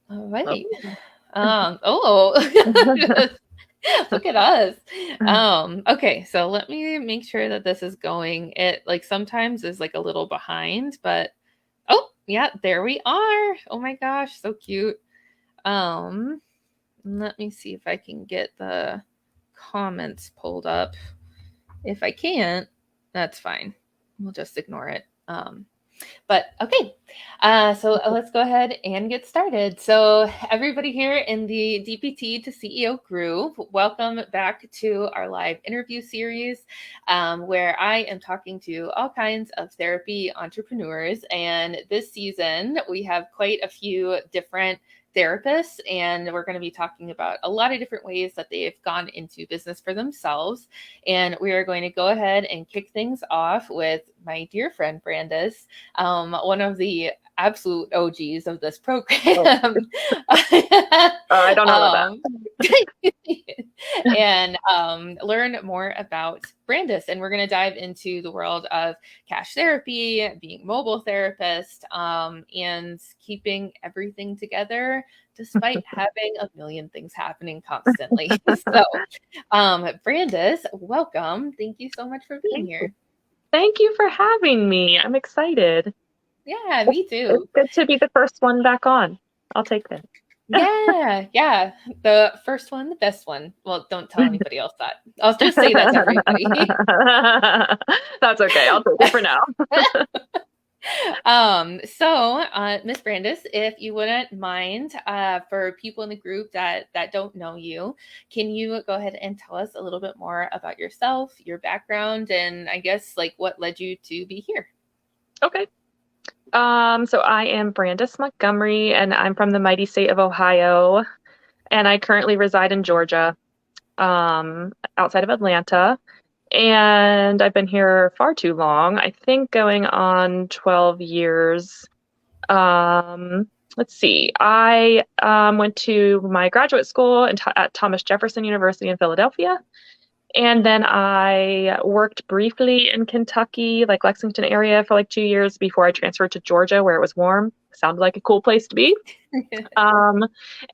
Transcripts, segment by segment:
All right. Oh. Oh, look at us. Okay, so let me make sure that this is going. It like sometimes is like a little behind, but oh, yeah, there we are. Oh my gosh, so cute. Um, Let me see if I can get the comments pulled up. If I can't, that's fine. We'll just ignore it. But okay, so let's go ahead and get started. So, everybody here in the DPT to CEO group, welcome back to our live interview series where I am talking to all kinds of therapy entrepreneurs. And this season, we have quite a few different therapists, and we're going to be talking about a lot of different ways that they've gone into business for themselves. And we are going to go ahead and kick things off with my dear friend Brandis, one of the absolute OGs of this Oh, program. I don't know about um, and learn more about Brandis. And we're going to dive into the world of cash therapy, being mobile therapist, and keeping everything together despite having a million things happening constantly. So, Brandis, welcome. Thank you so much for being that. here. Thank you for having me. I'm excited. Yeah, It's, me it's too. good to be the first one back on. I'll take that. Yeah, yeah. The first one, the best one. Well, don't tell anybody else that. I'll just say that to everybody. That's okay. I'll take it for now. Miss Brandis, if you wouldn't mind, for people in the group that don't know you, can you go ahead and tell us a little bit more about yourself, your background, and I guess like what led you to be here? Okay. So I am Brandis Montgomery, and I'm from the mighty state of Ohio, and I currently reside in Georgia, outside of Atlanta. And I've been here far too long. I think going on 12 years. Let's see. I went to my graduate school at Thomas Jefferson University in Philadelphia. And then I worked briefly in Kentucky, like Lexington area, for like 2 years before I transferred to Georgia, where it was warm. Sounded like a cool place to be. Um,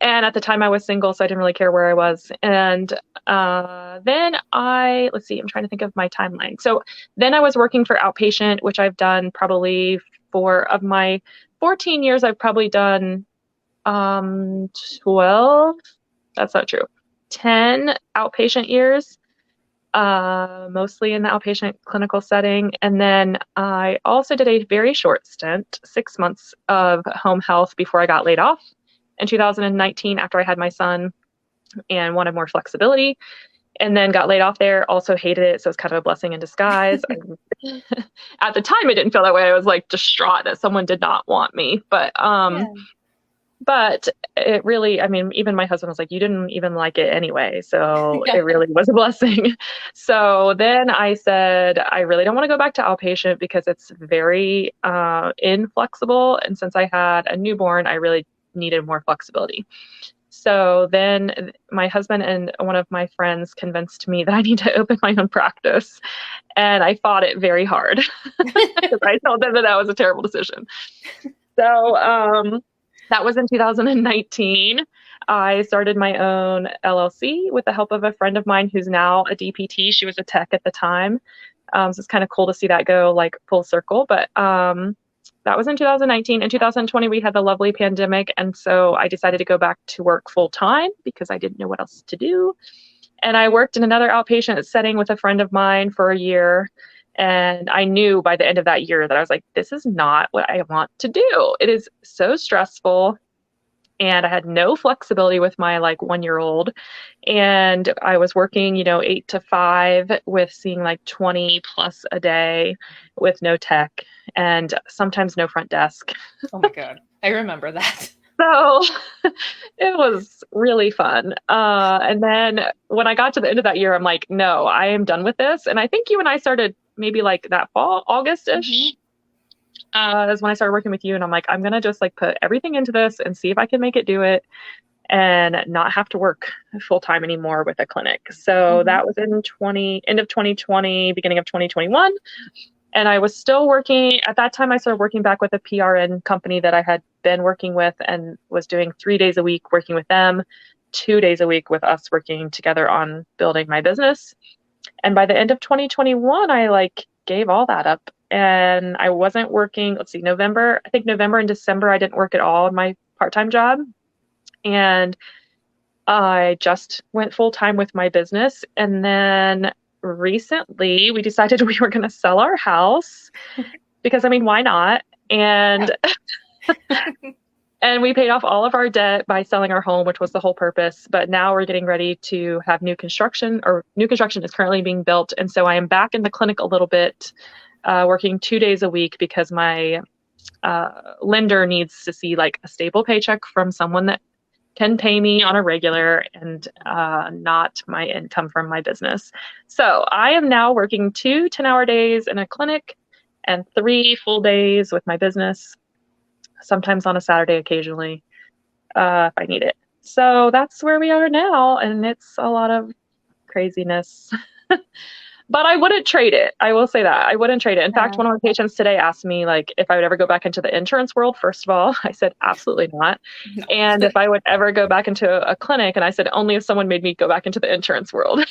and at the time I was single, so I didn't really care where I was. And let's see, I'm trying to think of my timeline. So then I was working for outpatient, which I've done probably of my 14 years, I've probably done 12. That's not true. 10 outpatient years, mostly in the outpatient clinical setting. And then I also did a very short stint, 6 months of home health before I got laid off in 2019 after I had my son and wanted more flexibility. And then got laid off there, also hated it. So it's kind of a blessing in disguise. At the time, it didn't feel that way. I was like distraught that someone did not want me. Yeah. But it really, I mean, even my husband was like, you didn't even like it anyway. So Yeah. it really was a blessing. So then I said, I really don't want to go back to outpatient because it's very inflexible. And since I had a newborn, I really needed more flexibility. So then my husband and one of my friends convinced me that I need to open my own practice. And I fought it very hard because I told them that that was a terrible decision. So that was in 2019. I started my own LLC with the help of a friend of mine who's now a DPT. She was a tech at the time. So it's kind of cool to see that go like full circle. But that was in 2019. In 2020, we had the lovely pandemic. And so I decided to go back to work full time because I didn't know what else to do. And I worked in another outpatient setting with a friend of mine for a year. And I knew by the end of that year that I was like, this is not what I want to do. It is so stressful. And I had no flexibility with my like 1 year old. And I was working, 8 to 5 with seeing like 20 plus a day with no tech and sometimes no front desk. Oh my God. I remember that. So it was really fun. And then when I got to the end of that year, I'm like, no, I am done with this. And I think you and I started maybe like that fall, August-ish, is when I started working with you. And I'm like, I'm going to just like put everything into this and see if I can make it do it and not have to work full time anymore with a clinic. So Mm-hmm. that was end of 2020, beginning of 2021. And I was still working at that time. I started working back with a PRN company that I had been working with and was doing 3 days a week working with them, 2 days a week with us working together on building my business. And by the end of 2021, I like gave all that up and I wasn't working. Let's see, I think November and December, I didn't work at all in my part-time job. And I just went full time with my business. And then recently we decided we were going to sell our house because I mean, why not? And and we paid off all of our debt by selling our home, which was the whole purpose. But now we're getting ready to have new construction, or new construction is currently being built. And so I am back in the clinic a little bit, working 2 days a week because my lender needs to see like a stable paycheck from someone that can pay me on a regular and not my income from my business. So I am now working 2 10-hour days in a clinic and 3 full days with my business, sometimes on a Saturday occasionally if I need it. So that's where we are now, and it's a lot of craziness. But I wouldn't trade it. I will say that. I wouldn't trade it. In fact, one of my patients today asked me like if I would ever go back into the insurance world. First of all, I said absolutely not. No. And if I would ever go back into a clinic, and I said only if someone made me go back into the insurance world.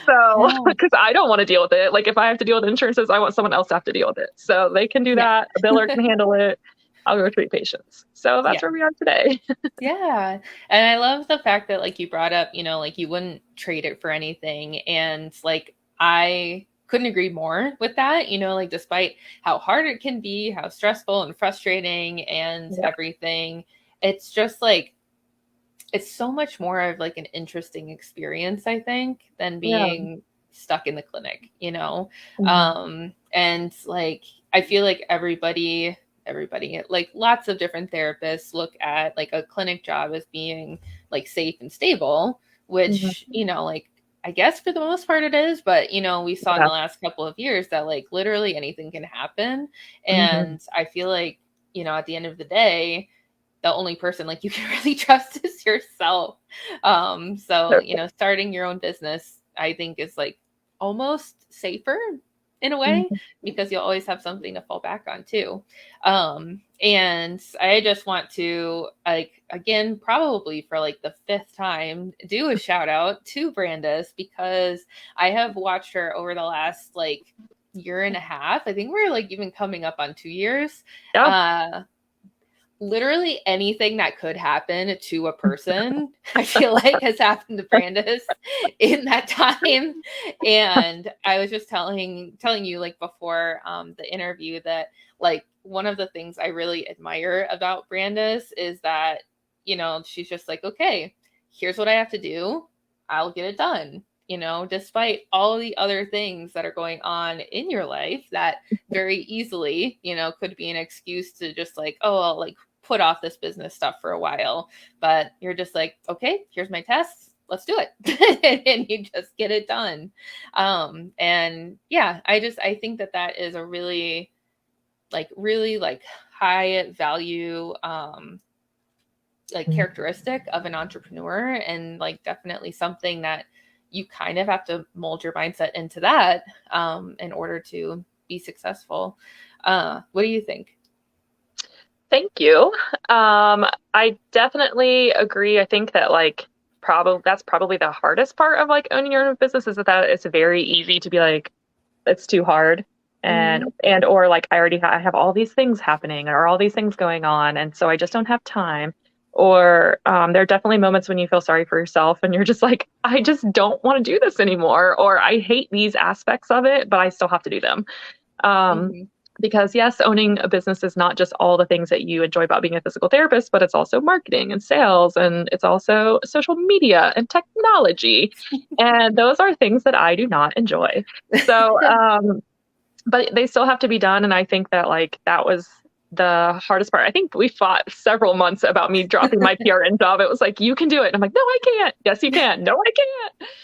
So, because I don't want to deal with it. Like if I have to deal with insurances, I want someone else to have to deal with it. So they can do that. A biller can handle it. I'll go treat patients. So that's where we are today. Yeah. And I love the fact that like you brought up, you know, like you wouldn't trade it for anything. And like I couldn't agree more with that, you know, like despite how hard it can be, how stressful and frustrating and everything, it's just like it's so much more of like an interesting experience, I think, than being stuck in the clinic, you know? And like, I feel like everybody, like lots of different therapists look at like a clinic job as being like safe and stable, which, you know, like, I guess for the most part it is, but you know, we saw in the last couple of years that like literally anything can happen. And I feel like, you know, at the end of the day, the only person like you can really trust is yourself. So, you know, starting your own business, I think is like almost safer in a way because you'll always have something to fall back on too. And I just want to like, again, probably for like the 5th time, do a shout out to Brandis because I have watched her over the last like year and a half. I think we're like even coming up on 2 years. Literally anything that could happen to a person, I feel like has happened to Brandis in that time. And I was just telling you like before the interview that like one of the things I really admire about Brandis is that, you know, she's just like, okay, here's what I have to do. I'll get it done. You know, despite all the other things that are going on in your life that very easily, you know, could be an excuse to just like, oh, I'll like put off this business stuff for a while. But you're just like, okay, here's my tests. Let's do it. And you just get it done. And yeah, I think that is a really like high value, like characteristic of an entrepreneur, and like definitely something that you kind of have to mold your mindset into that in order to be successful. What do you think? Thank you. I definitely agree. I think that like that's probably the hardest part of like owning your own business is that it's very easy to be like, it's too hard. And or like I have all these things happening or all these things going on. And so I just don't have time. Or there are definitely moments when you feel sorry for yourself and you're just like, I just don't want to do this anymore. Or I hate these aspects of it, but I still have to do them. Because yes, owning a business is not just all the things that you enjoy about being a physical therapist, but it's also marketing and sales, and it's also social media and technology. And those are things that I do not enjoy. So, but they still have to be done. And I think that like, that was the hardest part. I think we fought several months about me dropping my PRN job. It was like, you can do it. And I'm like, no, I can't. Yes, you can. No, I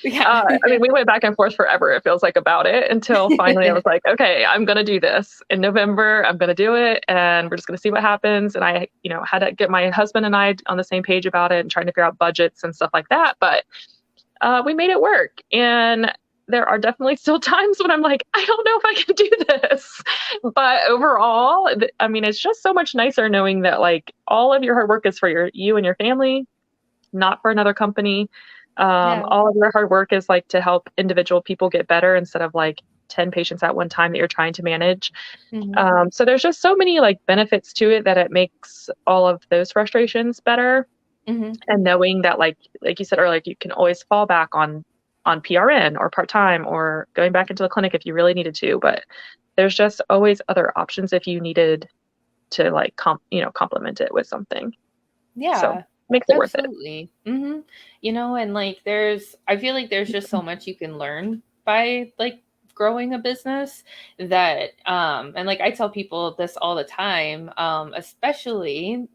can't. I mean, we went back and forth forever, it feels like, about it until finally I was like, okay, I'm going to do this in November. I'm going to do it. And we're just going to see what happens. And I, you know, had to get my husband and I on the same page about it and trying to figure out budgets and stuff like that. But we made it work. And there are definitely still times when I'm like, I don't know if I can do this. But overall, I mean, it's just so much nicer knowing that like all of your hard work is for you and your family, not for another company. Yeah. All of your hard work is like to help individual people get better instead of like 10 patients at one time that you're trying to manage. Hmm. So there's just so many like benefits to it that it makes all of those frustrations better. Hmm. And knowing that like you said earlier, you can always fall back on PRN or part-time or going back into the clinic if you really needed to, but there's just always other options if you needed to like complement it with something. So Yeah, makes it worth it. absolutely. And like I feel like there's just so much you can learn by like growing a business that and like I tell people this all the time, especially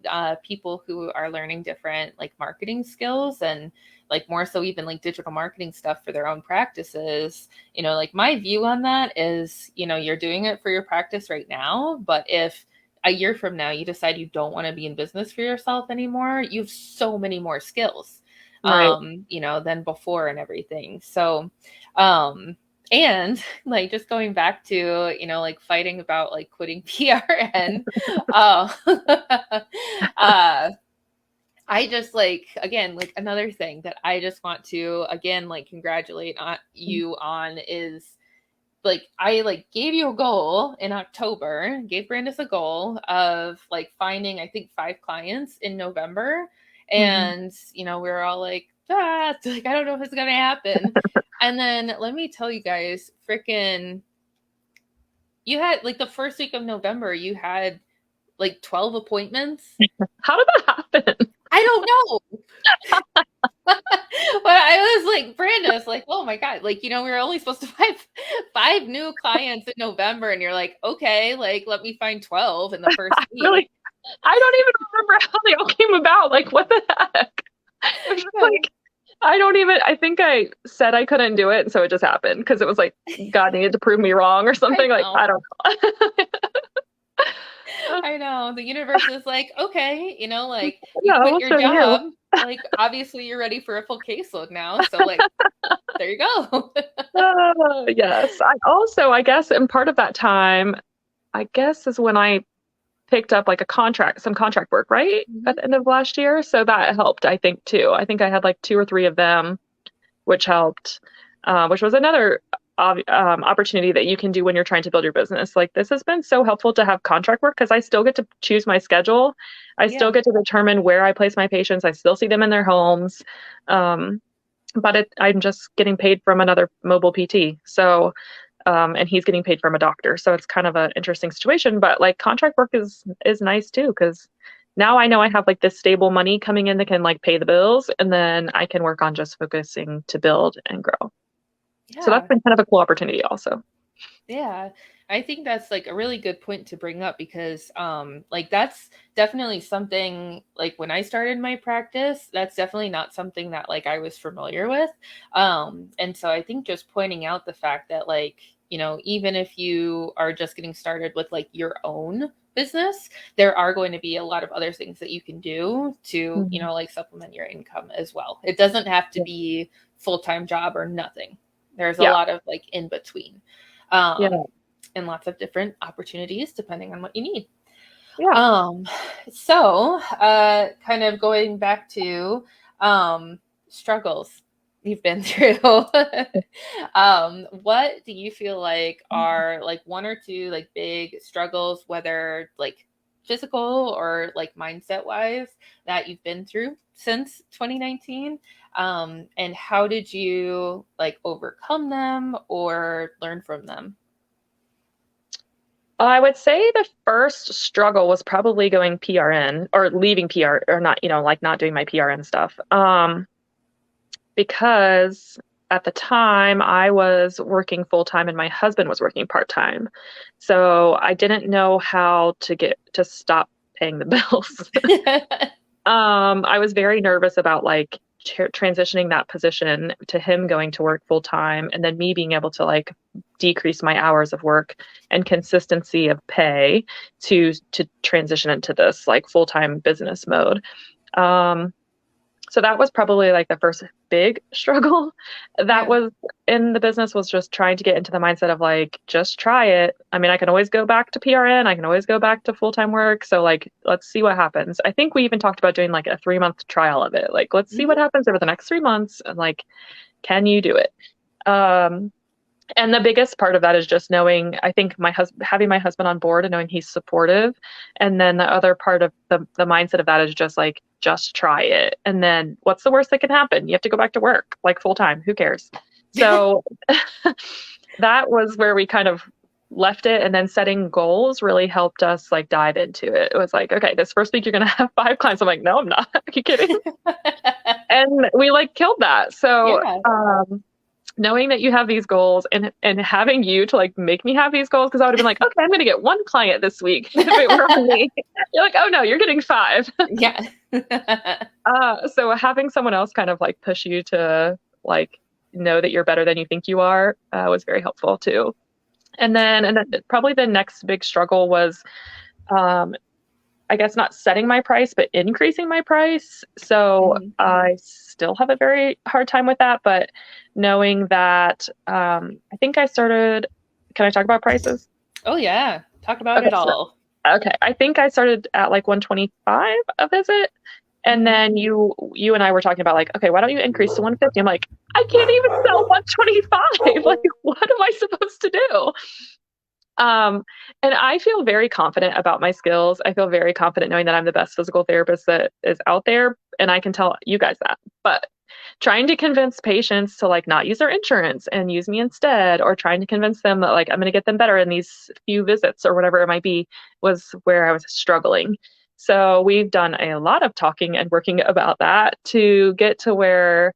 people who are learning different like marketing skills and like more so even like digital marketing stuff for their own practices. Like my view on that is, you're doing it for your practice right now, but if a year from now you decide you don't want to be in business for yourself anymore, you have so many more skills, Right. than before and everything. So, and like just going back to, like fighting about like quitting PRN, uh, uh, I just like, again, like another thing that I just want to, again, like congratulate you on is like I like gave you a goal in October, gave Brandis a goal of like finding I think 5 clients in November, Hmm. and we were all like, like I don't know if it's gonna happen. And then let me tell you guys, freaking, you had like the first week of November, you had like 12 appointments. How did that happen? I don't know. But I was like, Brandis, like, oh my God, like, we were only supposed to find five new clients in November, and you're like, okay, like, let me find 12 in the first week. Really, I don't even remember how they all came about. Like, what the heck? It was just like, I think I said I couldn't do it. And so it just happened because it was like God needed to prove me wrong or I something. Like, know. I don't know. I know. The universe is like, okay, like you Yeah, quit we'll your show you. job. Like, obviously you're ready for a full caseload now. So, like, there you go. Yes. I guess, and part of that time, I guess, is when I picked up like some contract work, right? At Mhm. the end of last year. So that helped, I think, too. I think I had like two or three of them, which helped, which was another opportunity that you can do when you're trying to build your business. Like this has been so helpful to have contract work because I still get to choose my schedule. I still Yeah. get to determine where I place my patients. I still see them in their homes. Um, but I'm just getting paid from another mobile PT. So, and he's getting paid from a doctor. So it's kind of an interesting situation. But like contract work is nice too because now I know I have like this stable money coming in that can like pay the bills, and then I can work on just focusing to build and grow. So that's Yeah. been kind of a cool opportunity also. Yeah. I think that's like a really good point to bring up because like that's definitely something like when I started my practice, that's definitely not something that like I was familiar with. And so I think just pointing out the fact that like, even if you are just getting started with like your own business, there are going to be a lot of other things that you can do to, Mhm. like supplement your income as well. It doesn't have to be full-time job or nothing. There's a Yeah. lot of like in between, Yeah. um, and lots of different opportunities depending on what you need. Yeah. Um, kind of going back to struggles you've been through. What do you feel like are like one or two like big struggles, whether like physical or like mindset wise, that you've been through since 2019? And how did you like overcome them or learn from them? I would say the first struggle was probably going PRN or leaving PR or not, like not doing my PRN stuff. Because at the time I was working full time and my husband was working part time. So I didn't know how to get to stop paying the bills. I was very nervous about like transitioning that position to him going to work full time and then me being able to like decrease my hours of work and consistency of pay to transition into this like full time business mode. Um, So that was probably like the first big struggle that Yeah. was in the business, was just trying to get into the mindset of like, just try it. I mean, I can always go back to PRN, I can always go back to full-time work. So like, let's see what happens. I think we even talked about doing like a 3-month trial of it. Like, let's see what Hmm. happens over the next 3 months, and like, can you do it? Um, and the biggest part of that is just knowing, I think my husband, having my husband on board and knowing he's supportive. And then the other part of the mindset of that is just like, just try it. And then what's the worst that can happen? You have to go back to work like full time. Who cares? So that was where we kind of left it. And then setting goals really helped us like dive into it. It was like, okay, this first week you're going to have 5 clients. I'm like, no, I'm not. Are you kidding? And we like killed that. So, Yeah. knowing that you have these goals, and having you to like make me have these goals, because I would have been like, okay, I'm going to get 1 client this week if it were on me. You're like, oh no, you're getting 5. Yeah. So having someone else kind of like push you to like know that you're better than you think you are, was very helpful too. And then probably the next big struggle was, um, I guess not setting my price, but increasing my price. So Mhm. I still have a very hard time with that, but knowing that, I think I started, can I talk about prices? Oh yeah. Talk about Okay. it all. Okay. I think I started at like 125 a visit. And Hmm. then you and I were talking about like, okay, why don't you increase to 150? I'm like, I can't even sell 125. Like, what am I supposed to do? Um, and I feel very confident about my skills. I feel very confident knowing that I'm the best physical therapist that is out there, and I can tell you guys that. But trying to convince patients to like not use their insurance and use me instead, or trying to convince them that like I'm going to get them better in these few visits or whatever it might be, was where I was struggling. So we've done a lot of talking and working about that to get to where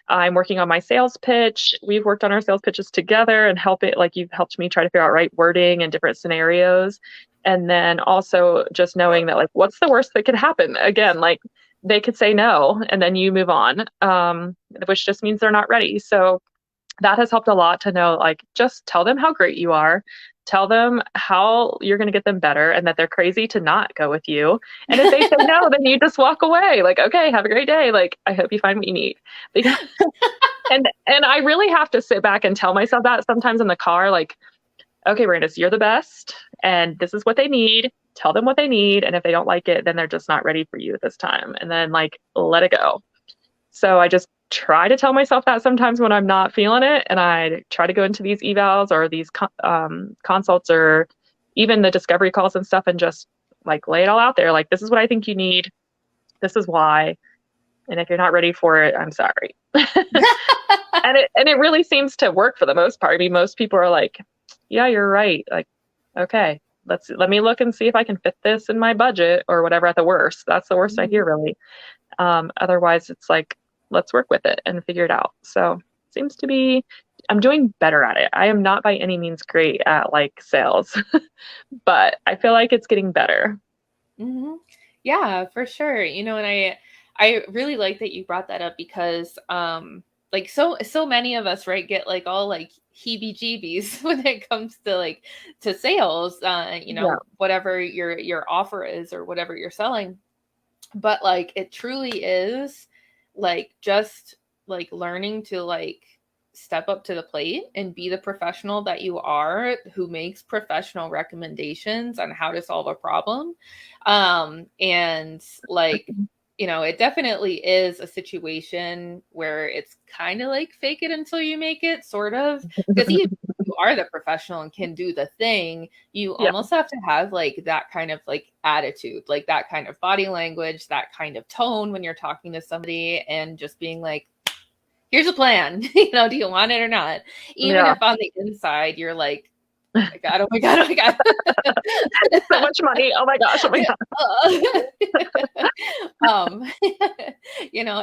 I'm working on my sales pitch. We've worked on our sales pitches together and help it, like you've helped me try to figure out right wording and different scenarios. And then also just knowing that like, what's the worst that could happen? Again, like they could say no and then you move on, which just means they're not ready. So that has helped a lot to know, like, just tell them how great you are. Tell them how you're going to get them better and that they're crazy to not go with you. And if they say no, then you just walk away. Like, okay, have a great day. Like, I hope you find what you need. Because, and I really have to sit back and tell myself that sometimes in the car, like, okay, Brandis, you're the best, and this is what they need. Tell them what they need. And if they don't like it, then they're just not ready for you at this time. And then, like, let it go. So I just try to tell myself that sometimes when I'm not feeling it. And I try to go into these evals or these consults or even the discovery calls and stuff and just like lay it all out there. Like, this is what I think you need. This is why. And if you're not ready for it, I'm sorry. And it really seems to work for the most part. I mean, most people are like, yeah, you're right. Like, okay, let me look and see if I can fit this in my budget or whatever at the worst. That's the worst I Mhm. hear, really. Otherwise, it's like, let's work with it and figure it out. So seems to be, I'm doing better at it. I am not by any means great at like sales, but I feel like it's getting better. Mhm. Yeah, for sure. And I really like that you brought that up because like so many of us, right, get like all like heebie-jeebies when it comes to like to sales, Yeah. whatever your offer is or whatever you're selling. But like it truly is like just like learning to like step up to the plate and be the professional that you are who makes professional recommendations on how to solve a problem. And like it definitely is a situation where it's kind of like fake it until you make it, sort of, because even if you are the professional and can do the thing, you Yeah. almost have to have like that kind of like attitude, like that kind of body language, that kind of tone when you're talking to somebody and just being like, here's a plan. Do you want it or not? Even Yeah. if on the inside you're like, oh my God, oh my God, oh my God. So much money. Oh my gosh. Oh my God. um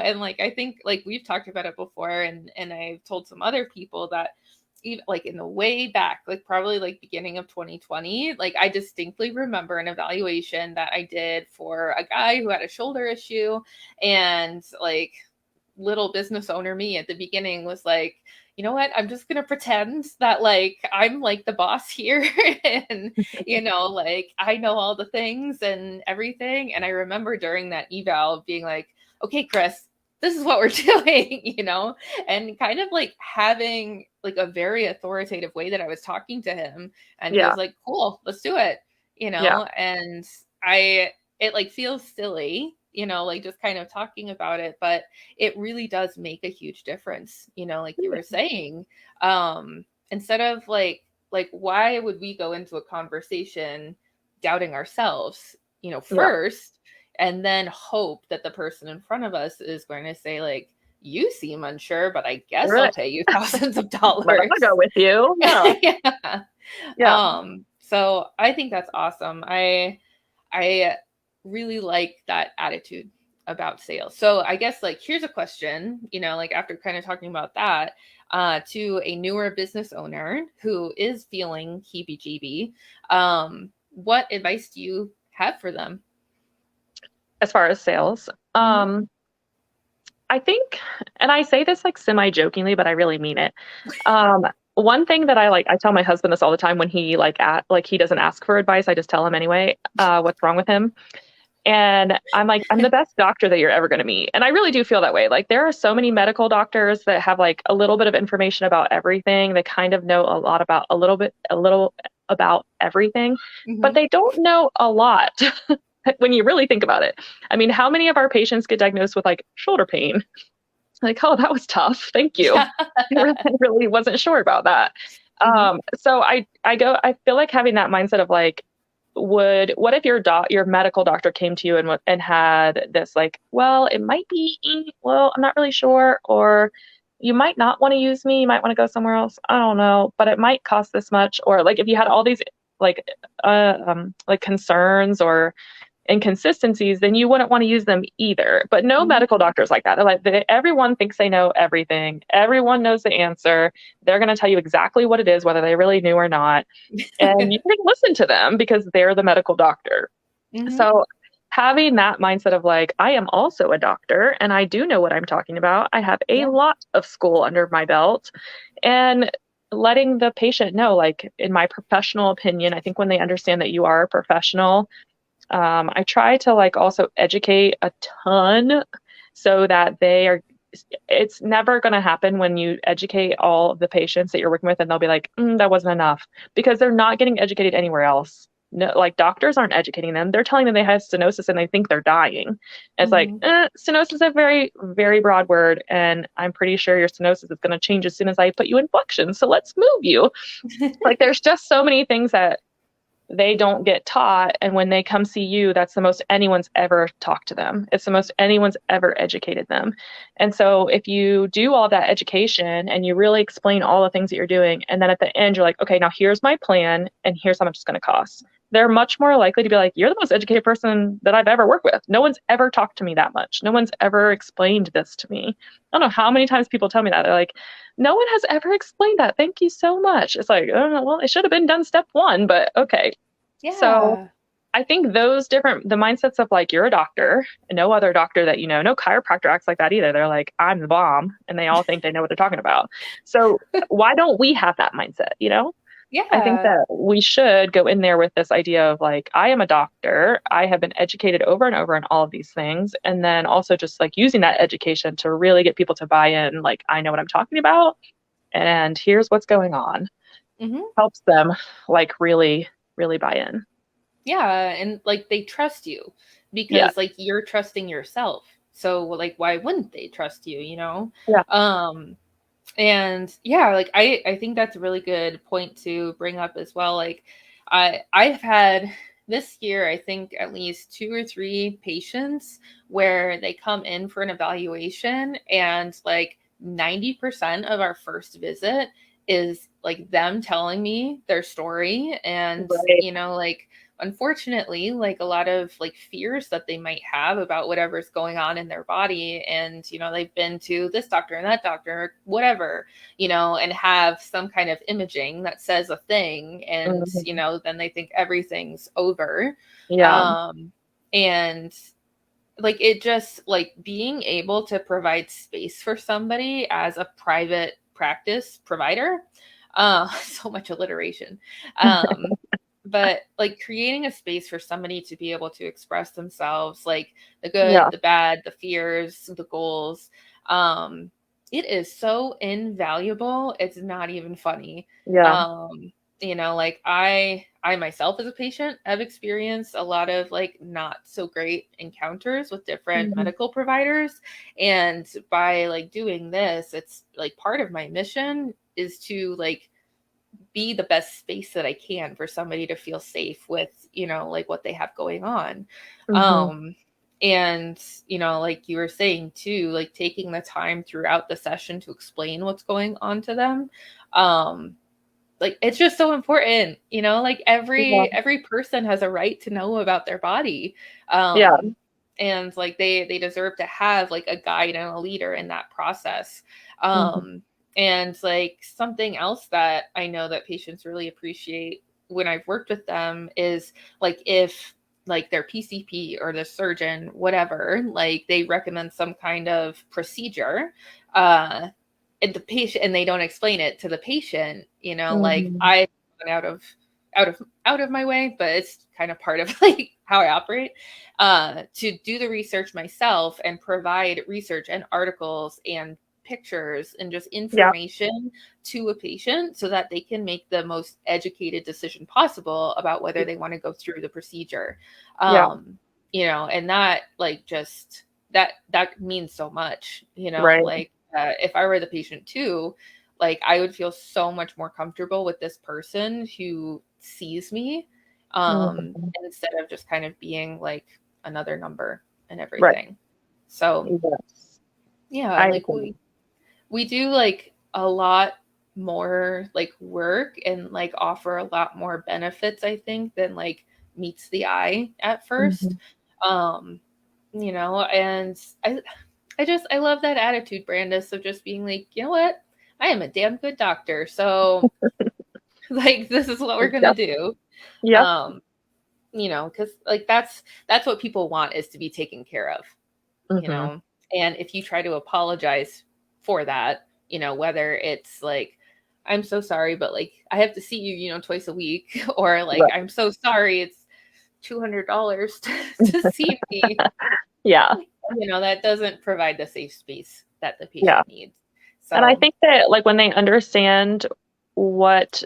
and like I think like we've talked about it before, and I've told some other people that even like in the way back, like probably like beginning of 2020, like I distinctly remember an evaluation that I did for a guy who had a shoulder issue, and like little business owner me at the beginning was like, you know what, I'm just gonna pretend that like I'm like the boss here and like I know all the things and everything. And I remember during that eval being like, okay, Chris, this is what we're doing, and kind of like having like a very authoritative way that I was talking to him, and he Yeah. was like, cool, let's do it, Yeah. and it like feels silly, like just kind of talking about it, but it really does make a huge difference, like you were saying. Instead of like why would we go into a conversation doubting ourselves, Yeah. first, and then hope that the person in front of us is going to say like, you seem unsure, but I guess Right. I'll pay you thousands of But I'll dollars. go with you. Yeah. Yeah. Yeah. So I think that's awesome. I really like that attitude about sales. So I guess like here's a question, like after kind of talking about that, to a newer business owner who is feeling heebie-jeebie, what advice do you have for them? As far as sales, Mm-hmm. I think, and I say this like semi-jokingly, but I really mean it. Um, One thing that I tell my husband this all the time when he like he doesn't ask for advice, I just tell him anyway, what's wrong with him. And I'm like, I'm the best doctor that you're ever going to meet. And I really do feel that way. Like there are so many medical doctors that have like a little bit of information about everything. They kind of know a lot about a little about everything, but Mm-hmm. they don't know a lot when you really think about it. I mean, how many of our patients get diagnosed with like shoulder pain? Like, oh, that was tough. Thank you. Yeah. I really wasn't sure about that. Mm-hmm. So I feel like having that mindset of like, what if your medical doctor came to you and had this like, well, it might be, well, I'm not really sure, or you might not want to use me, you might want to go somewhere else. I don't know, but it might cost this much. Or like if you had all these like like concerns or inconsistencies, then you wouldn't want to use them either. But no Mm-hmm. medical doctors like that. They're like, everyone thinks they know everything. Everyone knows the answer. They're going to tell you exactly what it is, whether they really knew or not. And you can listen to them because they're the medical doctor. Mm-hmm. So having that mindset of like, I am also a doctor and I do know what I'm talking about. I have a Yeah. lot of school under my belt. And letting the patient know, like, in my professional opinion, I think when they understand that you are a professional, I try to like also educate a ton so that it's never going to happen when you educate all of the patients that you're working with and they'll be like, that wasn't enough because they're not getting educated anywhere else. No, like doctors aren't educating them. They're telling them they have stenosis and they think they're dying. And it's like, Mm-hmm. stenosis is a very, very broad word. And I'm pretty sure your stenosis is going to change as soon as I put you in flexion. So let's move you. Like there's just so many things that they don't get taught. And when they come see you, that's the most anyone's ever talked to them. It's the most anyone's ever educated them. And so if you do all that education and you really explain all the things that you're doing, and then at the end, you're like, okay, now here's my plan and here's how much it's going to cost. They're much more likely to be like, you're the most educated person that I've ever worked with. No one's ever talked to me that much. No one's ever explained this to me. I don't know how many times people tell me that. They're like, no one has ever explained that. Thank you so much. It's like, oh, well, it should have been done step one, but okay. So Yeah. I think the mindsets of like, you're a doctor, and no other doctor that you know, no chiropractor acts like that either. They're like, I'm the bomb, and they all think they know what they're talking about. So why don't we have that mindset, you know? I think Yeah. that we should go in there with this idea of like, I am a doctor. I have been educated over and over on all of these things. And then also just like using that education to really get people to buy in, like, I know what I'm talking about. And here's what's going on. Mm-hmm. Helps them like really, really buy in. Yeah, and like they trust you Yeah. because like you're trusting yourself. So like why wouldn't they trust you, Yeah. Um and yeah, like I think that's a really good point to bring up as well. Like I've had this year I think at least two or three patients where they come in for an evaluation and like 90% of our first visit is like them telling me their story, and Right. like unfortunately like a lot of like fears that they might have about whatever's going on in their body, and they've been to this doctor and that doctor, whatever, and have some kind of imaging that says a thing, and Mhm. then they think everything's over. Yeah. Um and like it just like being able to provide space for somebody as a private practice provider, so much alliteration, um but like creating a space for somebody to be able to express themselves, like the good, Yeah. the bad, the fears, the goals, um, it is so invaluable. It's not even funny. Yeah. Um, like I myself as a patient have experienced a lot of like not so great encounters with different Hmm. medical providers. And by like doing this, it's like part of my mission is to like be the best space that I can for somebody to feel safe with, like what they have going on. Hmm. Um, and, like you were saying too, like taking the time throughout the session to explain what's going on to them. Like it's just so important, like Yeah. every person has a right to know about their body. Yeah. And like they deserve to have like a guide and a leader in that process. Hmm. And like something else that I know that patients really appreciate when I've worked with them is like if like their PCP or the surgeon, whatever, like they recommend some kind of procedure, uh, and the patient and they don't explain it to the patient, like Hmm. I went out of my way, but it's kind of part of like how I operate, to do the research myself and provide research and articles and pictures and just Yeah. information to a patient so that they can make the most educated decision possible about whether they want to go through the procedure. Yeah. And that like just that means so much, Right. like if I were the patient too, like I would feel so much more comfortable with this person who sees me, Hmm. instead of just kind of being like another number and Right. everything. So Yes. yeah, I like agree. we do like a lot more like work and like offer a lot more benefits, I think, than like meets the eye at first. Hmm. um and I love that attitude, Brandis, of just being like, you know what, I am a damn good doctor, so like this is what we're gonna Yep. do. Yep. um because like that's what people want, is to be taken care of, you Hmm. know and if you try to apologize for that, whether it's like, I'm so sorry, but like I have to see you, twice a week, or like, Right. I'm so sorry, it's $200 to see me, Yeah. that doesn't provide the safe space that the Yeah. patient needs. And I So, think that like when they understand what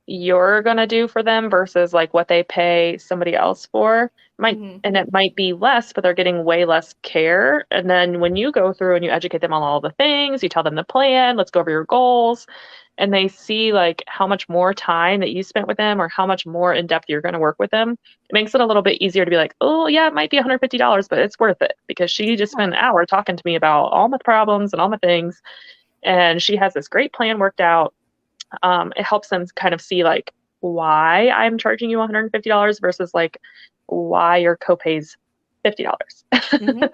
you're going to do for them versus like what they pay somebody else for, might mhm, and it might be less, but they're getting way less care. And then when you go through and you educate them on all the things, you tell them the plan, let's go over your goals, and they see like how much more time that you spent with them or how much more in depth you're going to work with them, it makes it a little bit easier to be like, oh yeah, it might be $150, but it's worth it because she just yeah, spent an hour talking to me about all my problems and all my things, and she has this great plan worked out. It helps them kind of see like why I'm charging you $150 versus like why your copay's $50. mhm,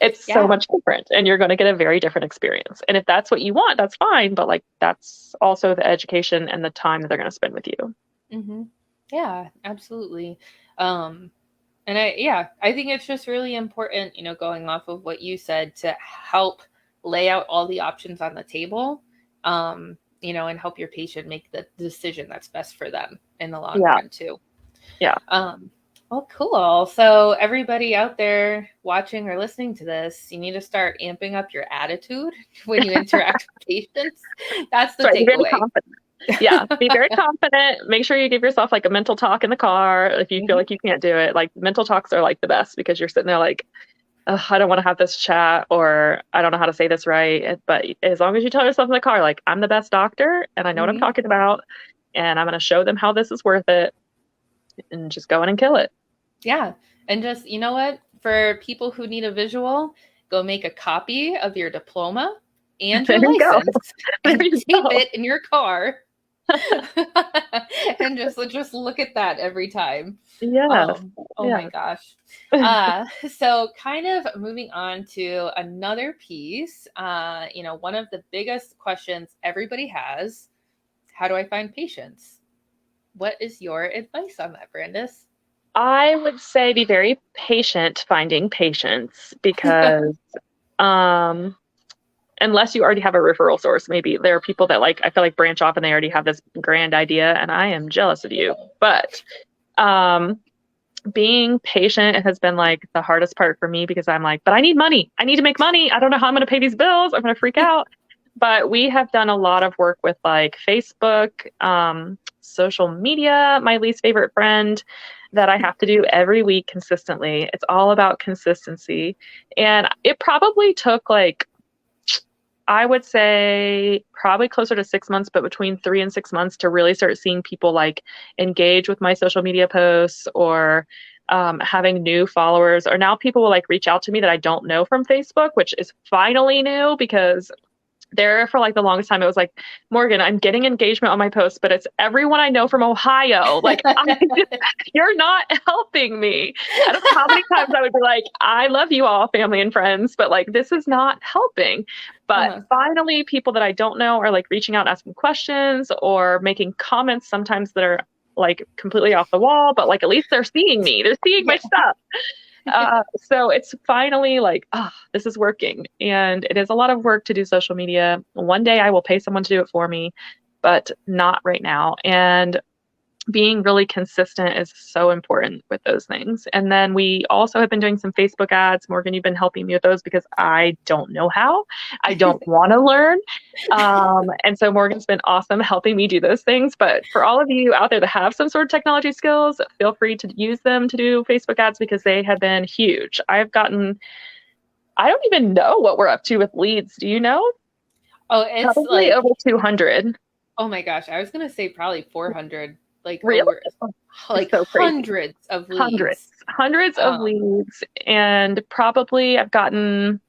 It's so yeah, much different, and you're going to get a very different experience. And if that's what you want, that's fine. But like that's also the education and the time that they're going to spend with you. mhm, yeah, absolutely. Um, And I think it's just really important, going off of what you said, to help lay out all the options on the table, and help your patient make the decision that's best for them in the long Yeah, run too. yeah. Um, well, cool. So everybody out there watching or listening to this, you need to start amping up your attitude when you interact with patients. That's That's the right. Be very takeaway. confident. Yeah, be very confident. Make sure you give yourself like a mental talk in the car if you feel Mhm, like you can't do it. Like mental talks are like the best because you're sitting there like, ugh, I don't want to have this chat or I don't know how to say this right. But as long as you tell yourself in the car, like, I'm the best doctor and I know what I'm mhm. talking about and I'm going to show them how this is worth it, and just go in and kill it. Yeah. And just, you know what? For people who need a visual, go make a copy of your diploma and There your you go. license There and you tape go. it in your car. And just look at that every time. Yes. Oh my Yeah. gosh. So kind of moving on to another piece, one of the biggest questions everybody has, how do I find patients? What is your advice on that, Brandis? I would say be very patient finding patients because um unless you already have a referral source, maybe there are people that like I feel like branch off and they already have this grand idea and I am jealous of you. But Being patient has been like the hardest part for me because I'm like, but I need money. I need to make money. I don't know how I'm going to pay these bills. I'm going to freak out. But we have done a lot of work with like Facebook, social media, my least favorite friend that I have to do every week consistently. It's all about consistency. And it probably took like, I would say probably closer to 6 months, but between 3 and 6 months to really start seeing people like engage with my social media posts or having new followers. Or now people will like reach out to me that I don't know from Facebook, which is finally new because there for like the longest time it was like, Morgan, I'm getting engagement on my posts, but it's everyone I know from Ohio. Like you're not helping me. I don't know how many times I would be like, I love you all, family and friends, but like this is not helping. But finally people that I don't know are like reaching out and asking questions or making comments sometimes that are like completely off the wall, but like at least they're seeing me, they're seeing my stuff. So it's finally like, this is working. And it is a lot of work to do social media. One day I will pay someone to do it for me, but not right now. And being really consistent is so important with those things. And then we also have been doing some Facebook ads. Morgan, you've been helping me with those because I don't know how. I don't want to learn. And so Morgan's been awesome helping me do those things. But for all of you out there that have some sort of technology skills, feel free to use them to do Facebook ads because they have been huge. I don't even know what we're up to with leads. Do you know? Oh, it's probably like over 200. Oh my gosh, I was gonna say probably 400. Like really? over, like so hundreds of leads. Hundreds of leads. And probably I've gotten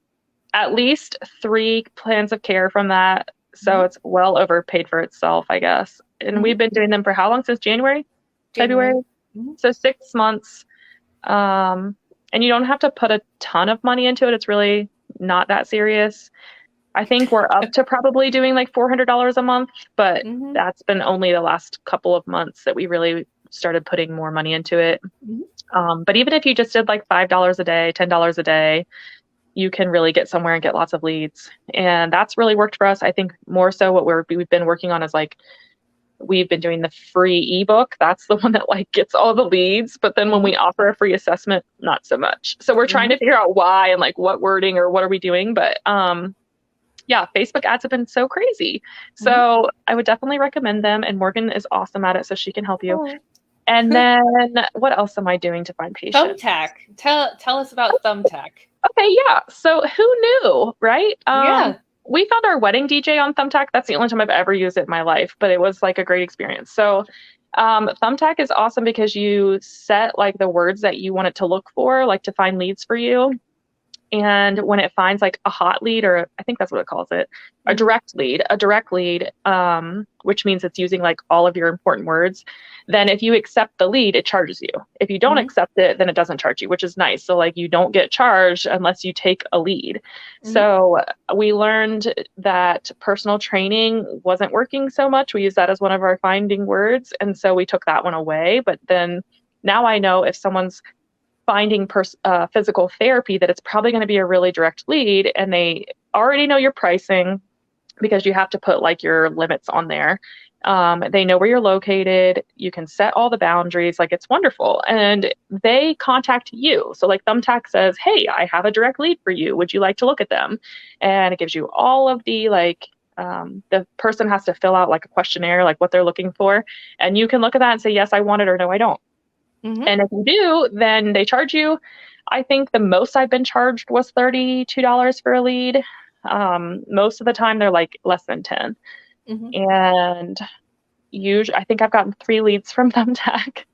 at least 3 plans of care from that. So it's well overpaid for itself, I guess. And we've been doing them for how long? Since January? February? So 6 months. And you don't have to put a ton of money into it. It's really not that serious. I think we're up to probably doing like $400 a month, but that's been only the last couple of months that we really started putting more money into it. But even if you just did like $5 a day, $10 a day, you can really get somewhere and get lots of leads. And that's really worked for us. I think more so what we've been working on is like, we've been doing the free ebook. That's the one that like gets all the leads. But then when we offer a free assessment, not so much. So we're trying to figure out why and like what wording or what are we doing. But yeah, Facebook ads have been so crazy. So I would definitely recommend them. And Morgan is awesome at it, so she can help you. And then what else am I doing to find patients? Thumbtack. Tell us about Thumbtack. Okay, yeah. So who knew, right? Yeah. We found our wedding DJ on Thumbtack. That's the only time I've ever used it in my life, but it was like a great experience. So Thumbtack is awesome because you set like the words that you want it to look for, like to find leads for you. And when it finds like a hot lead, or I think that's what it calls it, a direct lead, which means it's using like all of your important words, then if you accept the lead, it charges you. If you don't accept it, then it doesn't charge you, which is nice. So like you don't get charged unless you take a lead. So we learned that personal training wasn't working so much. We used that as one of our finding words. And so we took that one away. But then now I know if someone's finding physical therapy, that it's probably going to be a really direct lead, and they already know your pricing because you have to put like your limits on there. They know where you're located. You can set all the boundaries. Like it's wonderful. And they contact you. So like Thumbtack says, hey, I have a direct lead for you. Would you like to look at them? And it gives you all of the like, the person has to fill out like a questionnaire, like what they're looking for. And you can look at that and say, yes, I want it, or no, I don't. And if you do, then they charge you. I think the most I've been charged was $32 for a lead. Most of the time they're like less than 10. And usually I think I've gotten 3 leads from Thumbtack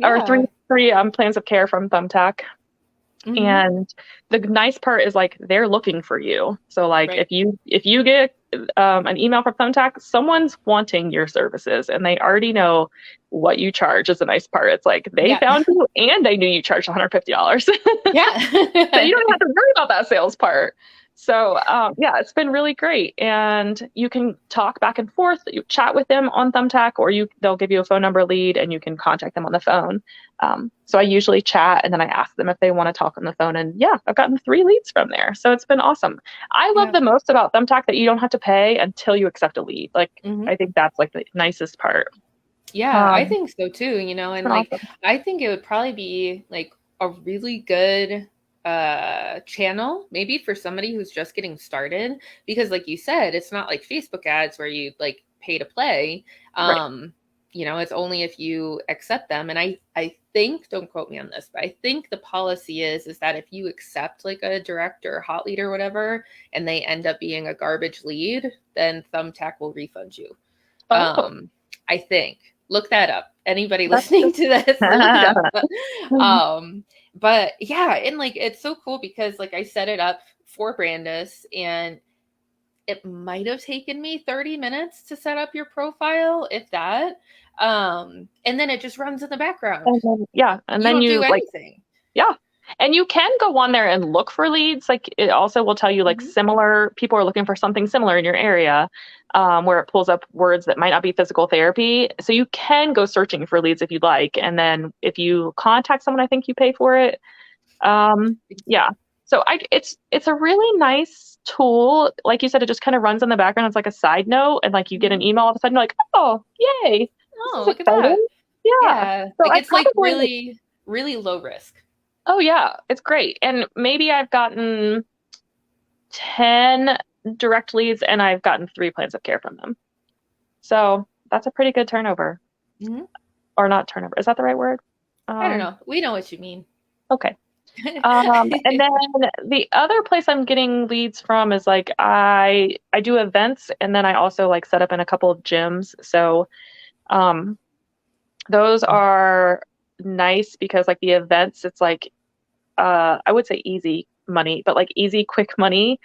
or three plans of care from Thumbtack. And the nice part is like they're looking for you. So like if you get an email from Thumbtack, someone's wanting your services and they already know what you charge is the nice part. It's like they found you and they knew you charged $150. Yeah. So you don't have to worry about that sales part. So yeah, it's been really great. And you can talk back and forth. You chat with them on Thumbtack, or they'll give you a phone number lead and you can contact them on the phone. So I usually chat and then I ask them if they want to talk on the phone. And yeah, I've gotten 3 leads from there. So it's been awesome. I love the most about Thumbtack that you don't have to pay until you accept a lead. Like I think that's like the nicest part. Yeah, I think so too, It's and been like awesome. I think it would probably be like a really good channel maybe for somebody who's just getting started, because like you said, it's not like Facebook ads where you like pay to play. Right. It's only if you accept them, and I think, don't quote me on this, but I think the policy is that if you accept like a direct or hot lead or whatever and they end up being a garbage lead, then Thumbtack will refund you. Oh, um I think. Look that up. Anybody that's listening just. to this, look it up. But yeah, and like it's so cool because like I set it up for Brandis, and it might have taken me 30 minutes to set up your profile, if that. And then it just runs in the background. And then, yeah, and You then don't do you like, anything. yeah. And you can go on there and look for leads. Like it also will tell you like Mhm. similar people are looking for something similar in your area, where it pulls up words that might not be physical therapy. So you can go searching for leads if you'd like. And then if you contact someone, I think you pay for it. Yeah. So it's a really nice tool. Like you said, it just kind of runs in the background. It's like a side note, and like you get an Mhm. email all of a sudden, you're like, oh, yay, this Oh, is look at that. exciting. Yeah. Yeah, So like I it's like probably, really really low risk. oh yeah, it's great. And maybe I've gotten 10 direct leads and I've gotten 3 plans of care from them. So that's a pretty good turnover. Mhm. Or not turnover. Is that the right word? I don't Um, know, we know what you mean. okay. And then the other place I'm getting leads from is like I do events and then I also like set up in a couple of gyms. So um those are nice because like the events, it's like I would say easy money, but like easy, quick money.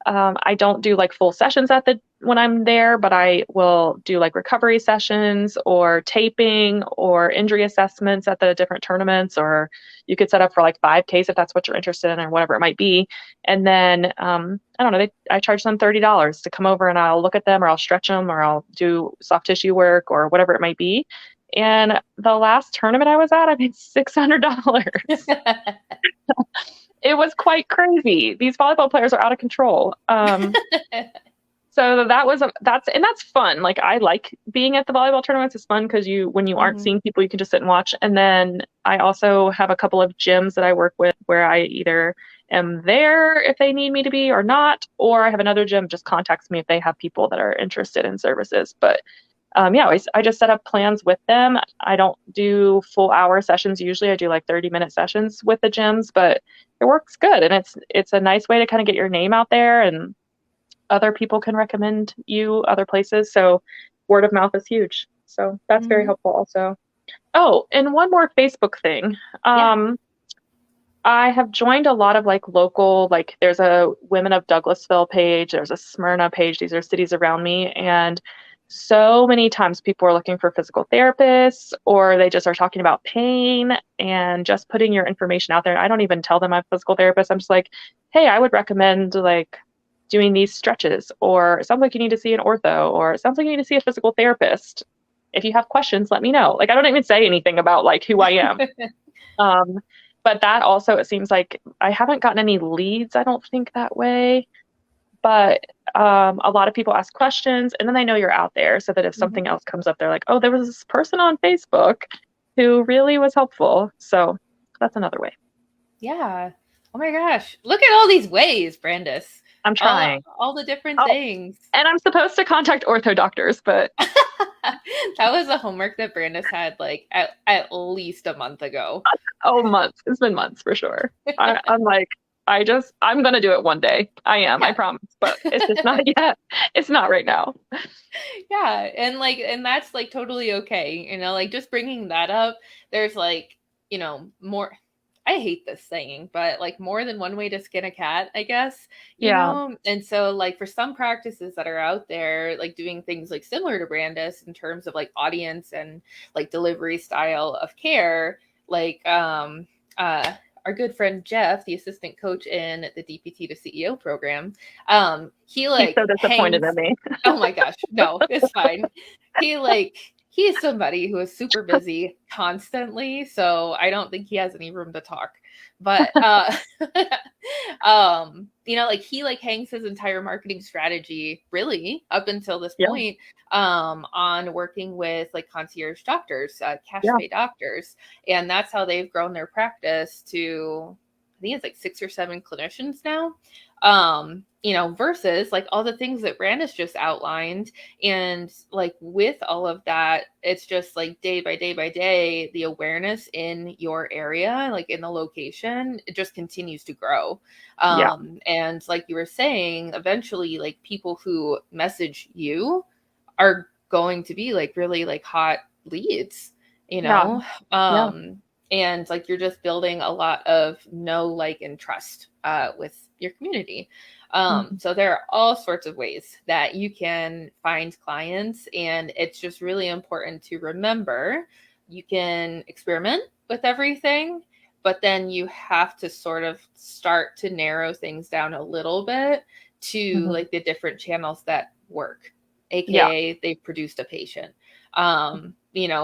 I don't do like full sessions at the when I'm there, but I will do like recovery sessions or taping or injury assessments at the different tournaments, or you could set up for like 5Ks if that's what you're interested in or whatever it might be. And then I don't know, I charge them $30 to come over and I'll look at them or I'll stretch them or I'll do soft tissue work or whatever it might be. And the last tournament I was at, I made $600. It was quite crazy. These volleyball players are out of control. So that's fun. Like I like being at the volleyball tournaments. It's fun because when you aren't Mhm. seeing people, you can just sit and watch. And then I also have a couple of gyms that I work with where I either am there if they need me to be or not, or I have another gym just contacts me if they have people that are interested in services. But yeah, I just set up plans with them. I don't do full hour sessions usually. I do like 30-minute sessions with the gyms, but it works good and it's a nice way to kind of get your name out there and other people can recommend you other places. So word of mouth is huge. So that's very Mhm. helpful also. Oh, and one more Facebook thing. Yeah. I have joined a lot of like local, like there's a Women of Douglasville page, there's a Smyrna page. These are cities around me. And so many times people are looking for physical therapists or they just are talking about pain and just putting your information out there. I don't even tell them I'm a physical therapist. I'm just like, hey, I would recommend like doing these stretches, or it sounds like you need to see an ortho, or it sounds like you need to see a physical therapist. If you have questions, let me know. Like I don't even say anything about like who I am. Um, but that also, it seems like I haven't gotten any leads, I don't think that way. But a lot of people ask questions and then they know you're out there so that if Mhm. something else comes up, they're like, oh, there was this person on Facebook who really was helpful. So that's another way. Yeah. Oh my gosh. Look at all these ways, Brandis. I'm trying. All the different Oh, things. and I'm supposed to contact ortho doctors, but That was a homework that Brandis had like at least a month ago. oh, months. It's been months for sure. I'm like, I'm going to do it one day. I am, I Yeah. promise, but it's just not yet. It's not right now. Yeah, and that's like totally okay, like just bringing that up. There's like, more, I hate this saying, but like more than one way to skin a cat, I guess. Yeah. And so like for some practices that are out there like doing things like similar to Brandis in terms of like audience and like delivery style of care, like uh our good friend Jeff, the assistant coach in the DPT to CEO program, he He's like so disappointed in hangs. me. Oh my gosh, no, it's fine. He is somebody who is super busy constantly, so I don't think he has any room to talk. But like he like hangs his entire marketing strategy really up until this Yeah. point on working with like concierge doctors, cash Yeah. pay doctors, and that's how they've grown their practice to, I think it's like 6 or 7 clinicians now. Versus like all the things that Brandis just outlined. And like with all of that, it's just like day by day by day, the awareness in your area, like in the location, it just continues to grow. Yeah. And like you were saying, eventually, like people who message you are going to be like really like hot leads, you Yeah. know? Yeah. And like you're just building a lot of know, like, and trust with your community. Mhm. So there are all sorts of ways that you can find clients, and it's just really important to remember you can experiment with everything, but then you have to sort of start to narrow things down a little bit to Mhm. like the different channels that work, Yeah. aka they've produced a patient,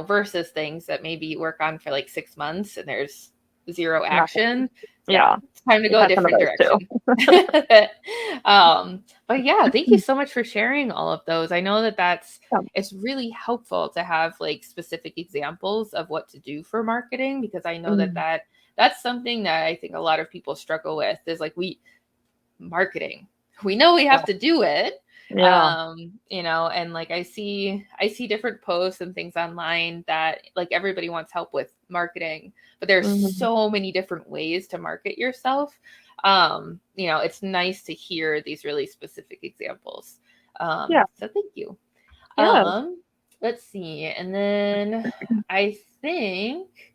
versus things that maybe you work on for like 6 months and there's zero Nothing. action. Yeah, Yeah. it's time to We've go a had some of different those too. direction. But yeah, thank you so much for sharing all of those. I know that Yeah. it's really helpful to have like specific examples of what to do for marketing, because I know Mm. that's something that I think a lot of people struggle with, is like marketing. We know we Yeah. have to do it. Yeah. And like I see different posts and things online that like everybody wants help with marketing, but there's Mhm. so many different ways to market yourself. It's nice to hear these really specific examples. Yeah. So thank you. Yeah. Let's see. And then I think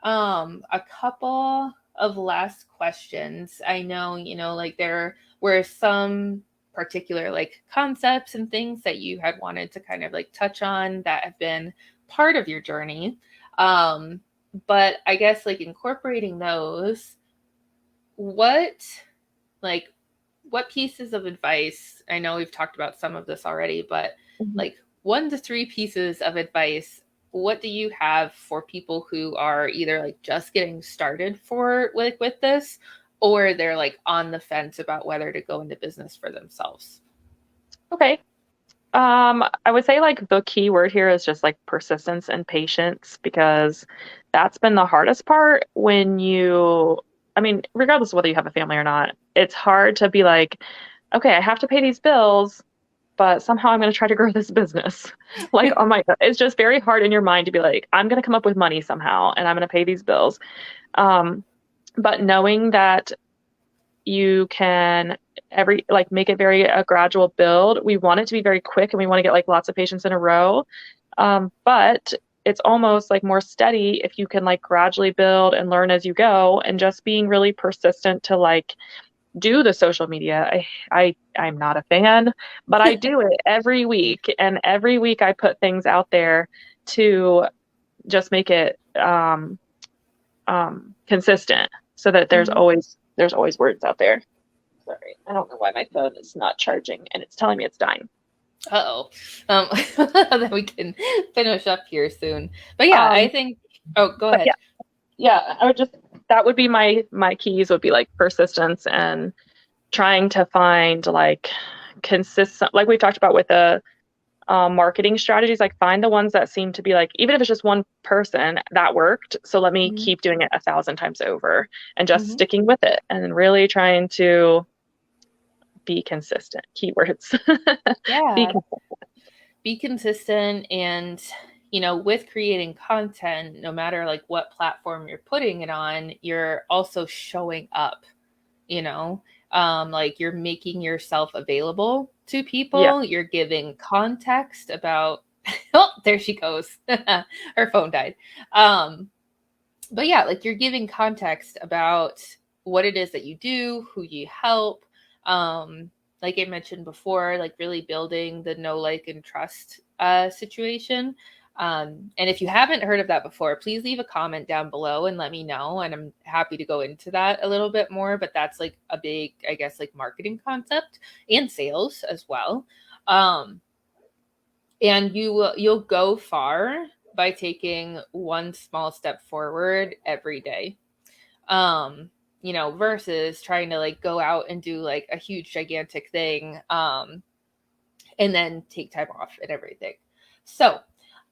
a couple of last questions. I know, like there were some particular like concepts and things that you had wanted to kind of like touch on that have been part of your journey. Um, but I guess like incorporating those, what like what pieces of advice, I know we've talked about some of this already, but Mhm. like 1 to 3 pieces of advice, what do you have for people who are either like just getting started for like with this, or they're like on the fence about whether to go into business for themselves? Okay. I would say like the key word here is just like persistence and patience, because that's been the hardest part when I mean, regardless of whether you have a family or not, it's hard to be like, okay, I have to pay these bills, but somehow I'm going to try to grow this business. Like, oh my God, it's just very hard in your mind to be like, I'm going to come up with money somehow and I'm going to pay these bills. Um, but knowing that you can make it very a gradual build. We want it to be very quick and we want to get like lots of patients in a row. But it's almost like more steady if you can like gradually build and learn as you go, and just being really persistent to like do the social media. I'm not a fan, but I do it every week, and every week I put things out there to just make it consistent, so that Mm-hmm. there's always words out there. Sorry, I don't know why my phone is not charging and it's telling me it's dying. Uh-oh. Um, then we can finish up here soon. But yeah, I Um, think, oh, go but ahead. yeah, yeah, I would just that would be my keys would be like persistence and trying to find like consistent, like we talked about with the marketing strategies, like find the ones that seem to be like, even if it's just one person that worked, so let me Mm-hmm. keep doing it 1,000 times over, and just Mm-hmm. sticking with it and really trying to be consistent. Keywords. Be Yeah. consistent. Be consistent, and with creating content, no matter like what platform you're putting it on, you're also showing up, you know like you're making yourself available to Yeah. people, you're giving context about oh, there she goes. Her phone died. But yeah, like you're giving context about what it is that you do, who you help. Like I mentioned before, like really building the know, like, and trust situation. And if you haven't heard of that before, please leave a comment down below and let me know. And I'm happy to go into that a little bit more. But that's like a big, I guess, like marketing concept and sales as well. Um, and you'll go far by taking one small step forward every day. um versus trying to like go out and do like a huge gigantic thing, and then take time off and everything. So,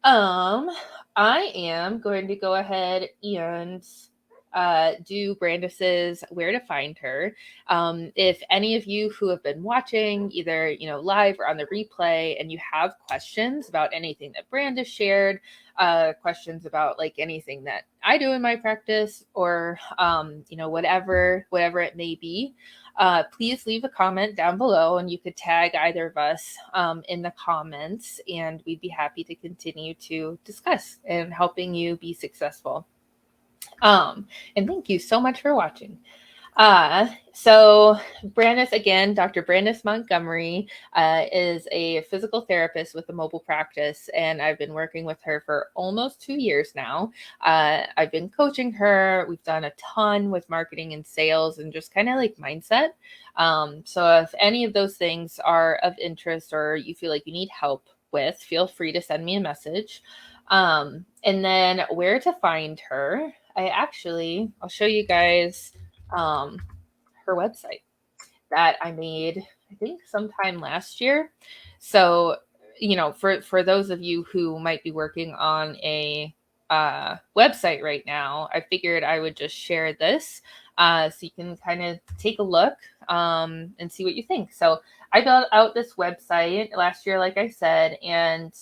I am going to go ahead and do Brandis's where to find her. If any of you who have been watching either live or on the replay, and you have questions about anything that Brandis shared, questions about like anything that I do in my practice, or whatever it may be, please leave a comment down below, and you could tag either of us in the comments, and we'd be happy to continue to discuss and helping you be successful. And thank you so much for watching. So Brandis, again, Dr. Brandis Montgomery, is a physical therapist with a mobile practice, and I've been working with her for almost 2 years now. I've been coaching her. We've done a ton with marketing and sales and just kind of like mindset. So if any of those things are of interest or you feel like you need help with, feel free to send me a message. And then where to find her, I'll show you guys her website that I made, I think sometime last year. So, for those of you who might be working on a website right now, I figured I would just share this so you can kind of take a look and see what you think. So I built out this website last year, like I said, and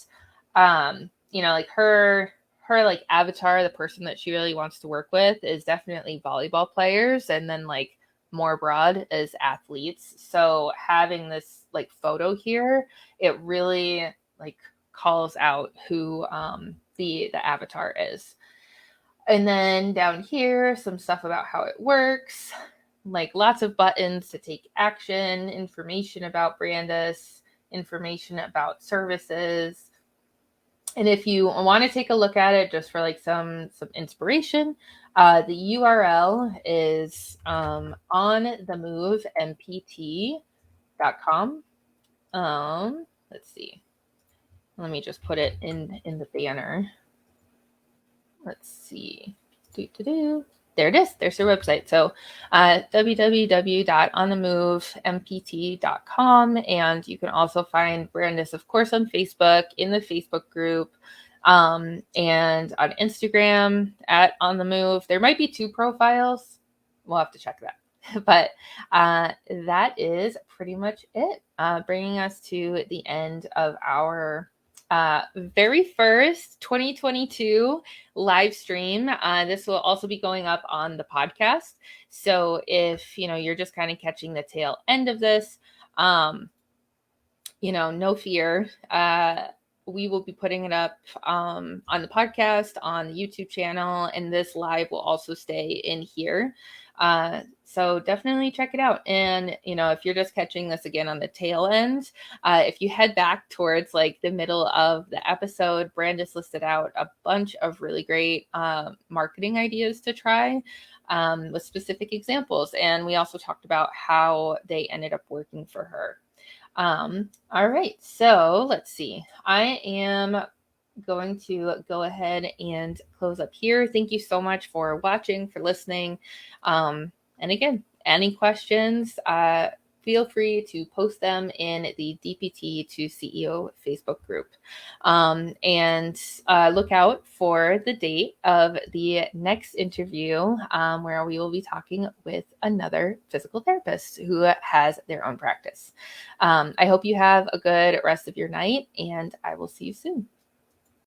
like her like avatar, the person that she really wants to work with, is definitely volleyball players, and then like more broad is athletes. So having this like photo here, it really like calls out who the avatar is. And then down here, some stuff about how it works, like lots of buttons to take action, information about Brandis, information about services. And if you want to take a look at it just for like some inspiration, the URL is onthemovempt.com. Let's see. Let me just put it in the banner. Let's see. There it is. There's their website. So www.onthemovempt.com. And you can also find Brandis, of course, on Facebook, in the Facebook group, and on Instagram at On The Move. There might be 2 profiles. We'll have to check that. But that is pretty much it, bringing us to the end of our very first 2022 live stream. This will also be going up on the podcast. So if you're just kind of catching the tail end of this, no fear. We will be putting it up on the podcast, on the YouTube channel, and this live will also stay in here. So definitely check it out. And, if you're just catching this again on the tail end, if you head back towards like the middle of the episode, Brandis listed out a bunch of really great marketing ideas to try with specific examples. And we also talked about how they ended up working for her. All right, so let's see. I am going to go ahead and close up here. Thank you so much for watching, for listening. And again, any questions, feel free to post them in the DPT to CEO Facebook group. And look out for the date of the next interview, where we will be talking with another physical therapist who has their own practice. I hope you have a good rest of your night, and I will see you soon.